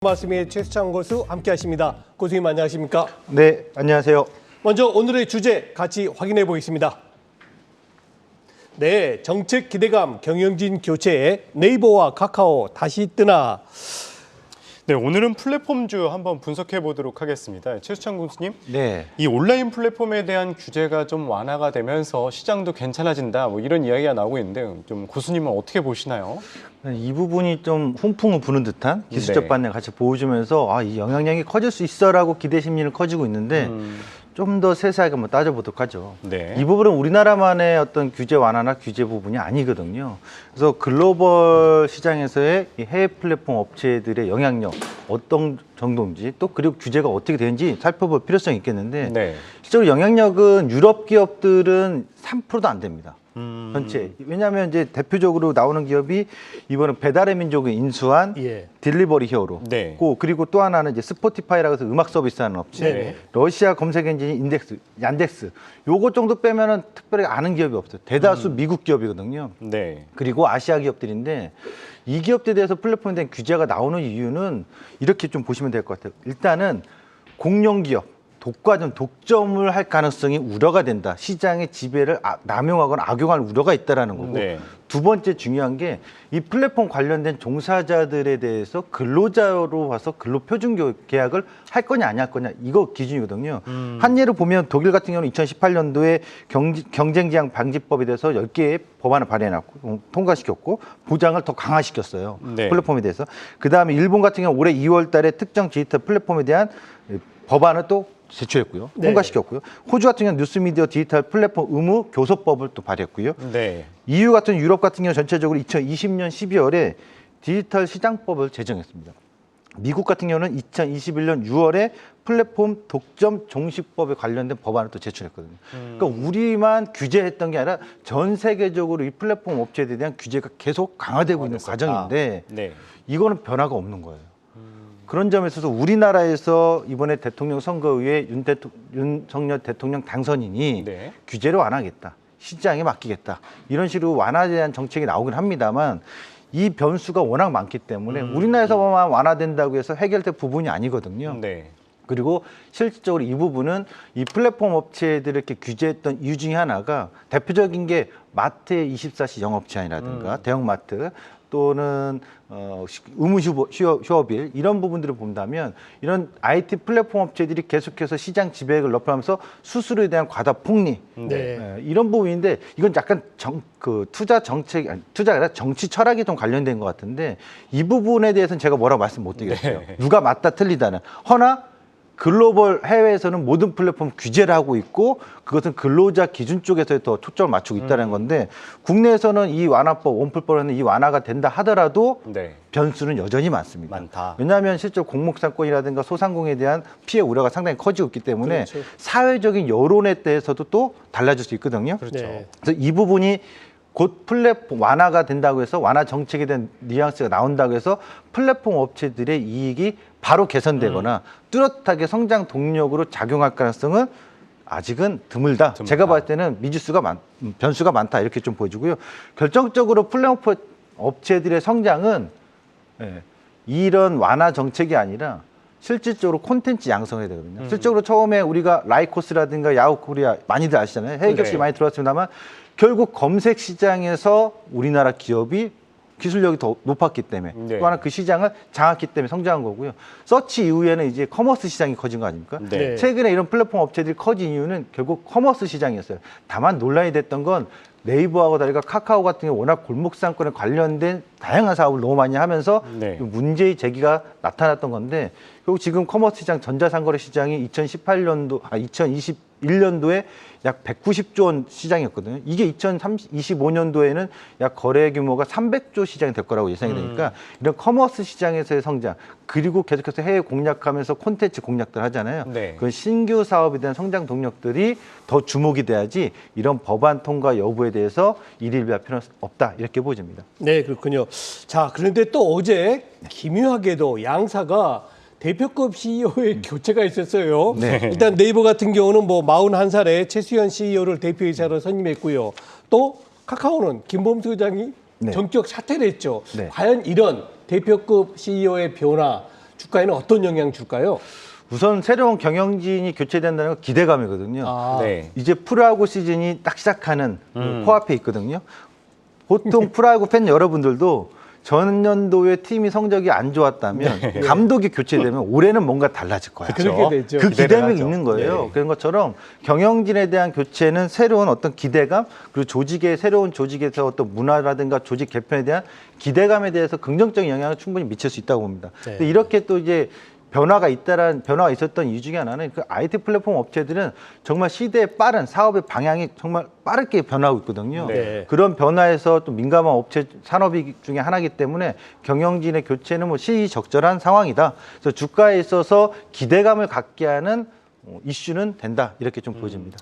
말씀에 최수창 고수 함께하십니다. 고수님 안녕하십니까? 네, 안녕하세요. 먼저 오늘의 주제 같이 확인해 보겠습니다. 네, 정책 기대감 경영진 교체에 네이버와 카카오 다시 뜨나? 네, 오늘은 플랫폼주 한번 분석해 보도록 하겠습니다. 최수창 교수님, 네, 이 온라인 플랫폼에 대한 규제가 좀 완화가 되면서 시장도 괜찮아진다, 뭐 이런 이야기가 나오고 있는데 좀 고수님은 어떻게 보시나요? 이 부분이 좀 훈풍을 부는 듯한 기술적 네. 반응을 같이 보여주면서 이 영향력이 커질 수 있어라고 기대 심리는 커지고 있는데 좀 더 세세하게 한번 따져보도록 하죠. 네. 이 부분은 우리나라만의 어떤 규제 완화나 규제 부분이 아니거든요. 그래서 글로벌 시장에서의 이 해외 플랫폼 업체들의 영향력 어떤 정도인지 또 그리고 규제가 어떻게 되는지 살펴볼 필요성이 있겠는데 네. 실제로 영향력은 유럽 기업들은 3%도 안 됩니다. 전체. 왜냐하면 이제 대표적으로 나오는 기업이 이번에 배달의 민족을 인수한 예. 딜리버리 히어로. 네. 그리고 또 하나는 이제 스포티파이라고 해서 음악 서비스하는 업체. 네. 러시아 검색 엔진이 인덱스, 얀덱스. 요거 정도 빼면은 특별히 아는 기업이 없어요. 대다수 미국 기업이거든요. 네. 그리고 아시아 기업들인데 이 기업들에 대해서 플랫폼에 대한 규제가 나오는 이유는 이렇게 좀 보시면 될 것 같아요. 일단은 공룡 기업. 독과점, 독점을 할 가능성이 우려가 된다. 시장의 지배를 남용하거나 악용할 우려가 있다라는 거고. 네. 두 번째 중요한 게 이 플랫폼 관련된 종사자들에 대해서 근로자로 와서 근로 표준 계약을 할 거냐 안 할 거냐 이거 기준이거든요. 한 예를 보면 독일 같은 경우는 2018년도에 경쟁지향 방지법에 대해서 10개의 법안을 발의해놨고 통과시켰고 보장을 더 강화시켰어요. 네. 플랫폼에 대해서. 그다음에 일본 같은 경우 올해 2월 달에 특정 디지털 플랫폼에 대한 법안을 또 제출했고요. 네. 통과시켰고요. 호주 같은 경우는 뉴스미디어 디지털 플랫폼 의무 교섭법을 또 발의했고요. 네. EU 같은 유럽 같은 경우 전체적으로 2020년 12월에 디지털 시장법을 제정했습니다. 미국 같은 경우는 2021년 6월에 플랫폼 독점 종식법에 관련된 법안을 또 제출했거든요. 그러니까 우리만 규제했던 게 아니라 전 세계적으로 이 플랫폼 업체들에 대한 규제가 계속 강화되고 있는 과정인데 네. 이거는 변화가 없는 거예요. 그런 점에 있어서 우리나라에서 이번에 대통령 선거에 윤석열 대통령 당선인이 네. 규제를 완화하겠다. 시장에 맡기겠다. 이런 식으로 완화에 대한 정책이 나오긴 합니다만 이 변수가 워낙 많기 때문에 우리나라에서만 완화된다고 해서 해결될 부분이 아니거든요. 네. 그리고 실질적으로 이 부분은 이 플랫폼 업체들을 이렇게 규제했던 이유 중에 하나가 대표적인 게 마트의 24시 영업 제한이라든가 대형마트 또는 의무 휴업일 이런 부분들을 본다면 이런 IT 플랫폼 업체들이 계속해서 시장 지배력을 높여가면서 수수료에 대한 과다 폭리 네. 이런 부분인데 이건 약간 투자 정책 투자가 아니라 정치 철학이 좀 관련된 것 같은데 이 부분에 대해서는 제가 뭐라고 말씀 못 드리겠어요. 네. 누가 맞다 틀리다는. 허나 글로벌 해외에서는 모든 플랫폼 규제를 하고 있고 그것은 근로자 기준 쪽에서 더 초점을 맞추고 있다는 건데 국내에서는 이 완화법, 원풀법에는 이 완화가 된다 하더라도 네. 변수는 여전히 많습니다. 많다. 왜냐하면 실제 공목상권이라든가 소상공인에 대한 피해 우려가 상당히 커지고 있기 때문에 그렇죠. 사회적인 여론에 대해서도 또 달라질 수 있거든요. 그렇죠. 네. 그래서 이 부분이 곧 플랫폼 완화가 된다고 해서 완화 정책에 대한 뉘앙스가 나온다고 해서 플랫폼 업체들의 이익이 바로 개선되거나 뚜렷하게 성장 동력으로 작용할 가능성은 아직은 드물다. 제가 봤을 때는 변수가 많다 이렇게 좀 보여지고요. 결정적으로 플랫폼 업체들의 성장은 이런 완화 정책이 아니라 실질적으로 콘텐츠 양성해야 되거든요. 실질적으로 처음에 우리가 라이코스라든가 야후코리아 많이들 아시잖아요. 해외 기업들이 네. 많이 들어왔습니다만 결국 검색 시장에서 우리나라 기업이 기술력이 더 높았기 때문에 네. 또 하나 그 시장을 장악했기 때문에 성장한 거고요. 서치 이후에는 이제 커머스 시장이 커진 거 아닙니까? 네. 최근에 이런 플랫폼 업체들이 커진 이유는 결국 커머스 시장이었어요. 다만 논란이 됐던 건 네이버하고 다르게 카카오 같은 경우 워낙 골목상권에 관련된 다양한 사업을 너무 많이 하면서 네. 문제의 제기가 나타났던 건데 결국 지금 커머스 시장, 전자상거래 시장이 2021년도에 약 190조 원 시장이었거든요. 이게 2025년도에는 약 거래 규모가 300조 시장이 될 거라고 예상이 되니까 이런 커머스 시장에서의 성장 그리고 계속해서 해외 공략하면서 콘텐츠 공략들 하잖아요. 네. 그런 신규 사업에 대한 성장 동력들이 더 주목이 돼야지 이런 법안 통과 여부에 대해서 일일비할 필요는 없다 이렇게 보여집니다. 네, 그렇군요. 자, 그런데 또 어제 기묘하게도 양사가 대표급 CEO의 교체가 있었어요. 네. 일단 네이버 같은 경우는 뭐 41살에 최수현 CEO를 대표이사로 선임했고요. 또 카카오는 김범수 회장이 네. 정적 사퇴를 했죠. 네. 과연 이런 대표급 CEO의 변화 주가에는 어떤 영향 줄까요? 우선 새로운 경영진이 교체된다는 건 기대감이거든요. 네. 이제 프로야구 시즌이 딱 시작하는 코앞에 있거든요. 보통 프로야구 팬 여러분들도 전년도에 팀이 성적이 안 좋았다면 감독이 교체되면 올해는 뭔가 달라질 거야. 그렇게 되죠. 그 기대를 기대감이 하죠. 있는 거예요. 네. 그런 것처럼 경영진에 대한 교체는 새로운 어떤 기대감, 그리고 조직의 새로운 조직에서 어떤 문화라든가 조직 개편에 대한 기대감에 대해서 긍정적인 영향을 충분히 미칠 수 있다고 봅니다. 네. 근데 이렇게 또 이제 변화가 있었던 이유 중에 하나는 그 IT 플랫폼 업체들은 정말 시대에 빠른 사업의 방향이 정말 빠르게 변하고 있거든요. 네. 그런 변화에서 또 민감한 업체 산업이 중에 하나이기 때문에 경영진의 교체는 뭐 시의적절한 상황이다. 그래서 주가에 있어서 기대감을 갖게 하는 이슈는 된다. 이렇게 좀 보여집니다.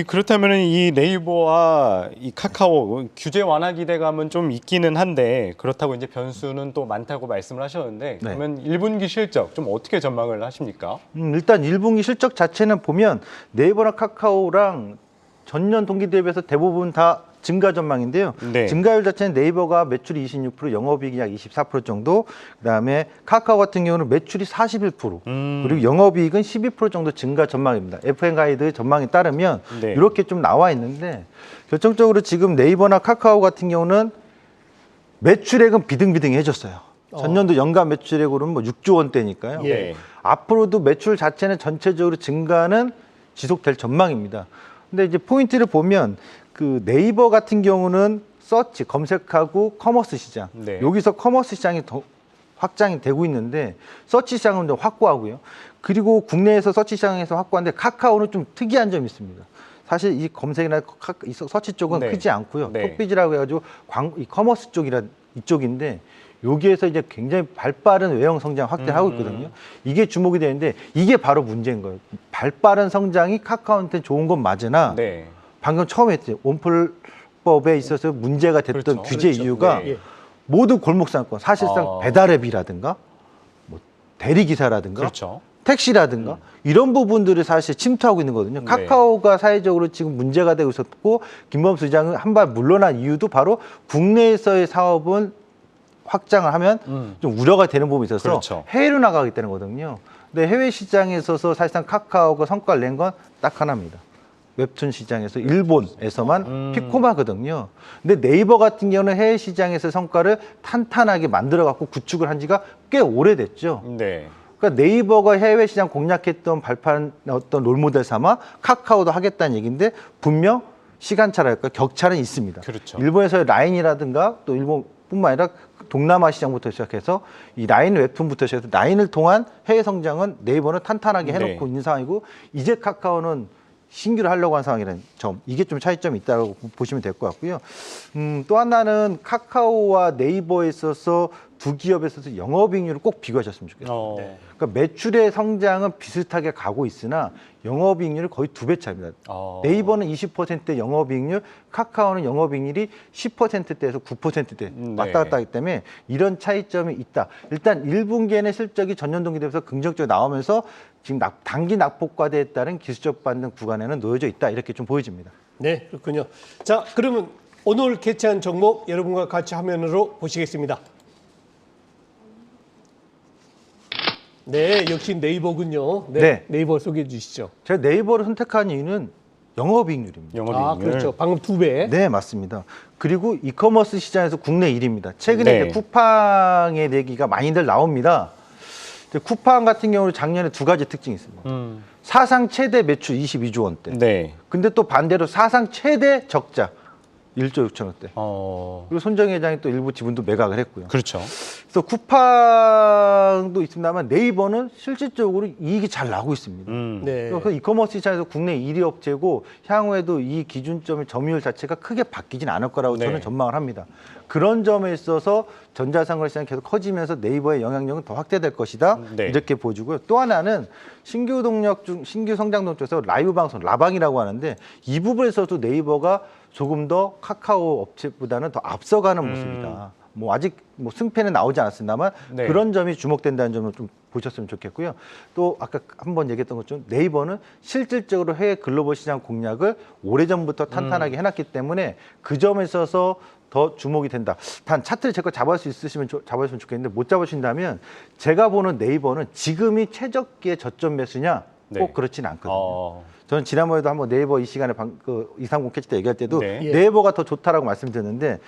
그렇다면 이 네이버와 이 카카오 규제 완화 기대감은 좀 있기는 한데 그렇다고 이제 변수는 또 많다고 말씀을 하셨는데 그러면 1분기 실적 좀 어떻게 전망을 하십니까? 일단 1분기 실적 자체는 보면 네이버나 카카오랑 전년 동기 대비해서 대부분 다 증가 전망인데요. 네. 증가율 자체는 네이버가 매출이 26%, 영업이익이 약 24% 정도, 그다음에 카카오 같은 경우는 매출이 41%, 그리고 영업이익은 12% 정도 증가 전망입니다. FM 가이드 전망에 따르면 네. 이렇게 좀 나와 있는데 결정적으로 지금 네이버나 카카오 같은 경우는 매출액은 비등비등해졌어요. 전년도 연간 매출액으로는 뭐 6조 원대니까요. 예. 앞으로도 매출 자체는 전체적으로 증가는 지속될 전망입니다. 근데 이제 포인트를 보면 그 네이버 같은 경우는 서치 검색하고 커머스 시장 네. 여기서 커머스 시장이 더 확장이 되고 있는데 서치 시장은 더 확고하고요. 그리고 국내에서 서치 시장에서 확고한데 카카오는 좀 특이한 점이 있습니다. 사실 이 검색이나 이 서치 쪽은 네. 크지 않고요. 네. 톡비즈라고 해가지고 이 커머스 이쪽인데 여기에서 이제 굉장히 발빠른 외형 성장 확대하고 있거든요. 이게 주목이 되는데 이게 바로 문제인 거예요. 발빠른 성장이 카카오한테 좋은 건 맞으나 네. 방금 처음에 했죠. 온풀법에 있어서 문제가 됐던 그렇죠. 규제 그렇죠. 이유가 네. 모두 골목상권, 사실상 배달앱이라든가 뭐 대리기사라든가 그렇죠. 택시라든가 이런 부분들을 사실 침투하고 있는 거거든요. 네. 카카오가 사회적으로 지금 문제가 되고 있었고 김범수 의장은 한 발 물러난 이유도 바로 국내에서의 사업은 확장을 하면 좀 우려가 되는 부분이 있어서 그렇죠. 해외로 나가기 때문에 거든요. 근데 해외 시장에 있어서 사실상 카카오가 성과를 낸 건 딱 하나입니다. 웹툰 시장에서 일본에서만 피코마거든요. 근데 네이버 같은 경우는 해외 시장에서 성과를 탄탄하게 만들어 갖고 구축을 한 지가 꽤 오래됐죠. 네. 그러니까 네이버가 해외 시장 공략했던 발판 어떤 롤모델 삼아 카카오도 하겠다는 얘기인데 분명 시간차랄까 격차는 있습니다. 그렇죠. 일본에서의 라인이라든가 또 일본뿐만 아니라 동남아 시장부터 시작해서 이 라인 웹툰부터 시작해서 라인을 통한 해외 성장은 네이버는 탄탄하게 해놓고 있는 상황이고 이제 카카오는 신규를 하려고 한 상황이라는 점, 이게 좀 차이점이 있다고 보시면 될 것 같고요. 또 하나는 카카오와 네이버에 있어서 두 기업에 있어서 영업이익률을 꼭 비교하셨으면 좋겠어요. 네. 그러니까 매출의 성장은 비슷하게 가고 있으나 영업이익률이 거의 2배 차입니다. 네이버는 20%대 영업이익률, 카카오는 영업이익률이 10%대에서 9%대 왔다 갔다 하기 때문에 이런 차이점이 있다. 일단 1분기에는 실적이 전년 동기 대비해서 긍정적으로 나오면서 지금 단기 낙폭과대에 따른 기술적 반등 구간에는 놓여져 있다. 이렇게 좀 보여집니다. 네, 그렇군요. 자, 그러면 오늘 개최한 종목 여러분과 같이 화면으로 보시겠습니다. 네, 역시 네이버군요. 네, 네. 네이버 소개해 주시죠. 제가 네이버를 선택한 이유는 영업이익률입니다. 영업이익률. 아, 그렇죠. 방금 2배. 네, 맞습니다. 그리고 이커머스 시장에서 국내 1위입니다. 최근에 네. 이제 쿠팡의 내기가 많이들 나옵니다. 쿠팡 같은 경우는 작년에 두 가지 특징이 있습니다. 사상 최대 매출 22조 원대. 네. 근데 또 반대로 사상 최대 적자 1조 6천 원대. 그리고 손정희 회장이 또 일부 지분도 매각을 했고요. 그렇죠. 그래서 쿠팡도 있습니다만 네이버는 실질적으로 이익이 잘 나고 있습니다. 네. 그래서 이커머스 시장에서 국내 1위 업체고 향후에도 이 기준점의 점유율 자체가 크게 바뀌진 않을 거라고 네. 저는 전망을 합니다. 그런 점에 있어서 전자상거래 시장이 계속 커지면서 네이버의 영향력은 더 확대될 것이다. 네. 이렇게 보여주고요. 또 하나는 신규 성장 동력 중에서 라이브 방송, 라방이라고 하는데 이 부분에서도 네이버가 조금 더 카카오 업체보다는 더 앞서가는 모습이다. 뭐 아직 뭐 승패는 나오지 않았습니다만 네. 그런 점이 주목된다는 점을 좀 보셨으면 좋겠고요. 또 아까 한번 얘기했던 것처럼 네이버는 실질적으로 해외 글로벌 시장 공략을 오래전부터 탄탄하게 해놨기 때문에 그 점에 있어서 더 주목이 된다. 단 차트를 제거 잡을 수 있으시면 잡으시면 좋겠는데 못 잡으신다면 제가 보는 네이버는 지금이 최저기의 저점 매수냐 꼭 네. 그렇지는 않거든요. 저는 지난번에도 한번 네이버 이 시간에 230 캐치 때 얘기할 때도 네. 네이버가 더 좋다라고 말씀드렸는데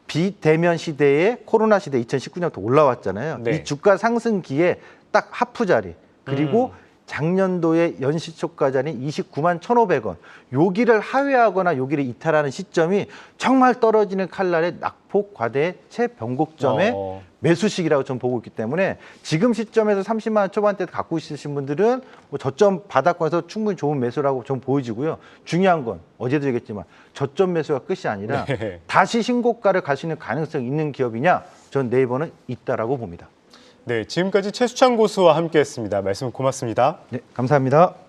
비대면 시대에 코로나 시대 2019년부터 올라왔잖아요. 네. 이 주가 상승기에 딱 하프 자리 그리고 작년도에 연시초가 자리 29만 1,500원. 여기를 하회하거나 여기를 이탈하는 시점이 정말 떨어지는 칼날의 낙폭 과대의 최변곡점의 매수식이라고 저는 보고 있기 때문에 지금 시점에서 30만 원 초반대 갖고 있으신 분들은 뭐 저점 바닥권에서 충분히 좋은 매수라고 좀 보여지고요. 중요한 건 어제도 얘기했지만 저점 매수가 끝이 아니라 네. 다시 신고가를 갈 수 있는 가능성이 있는 기업이냐? 전 네이버는 있다라고 봅니다. 네, 지금까지 최수찬 고수와 함께했습니다. 말씀 고맙습니다. 네, 감사합니다.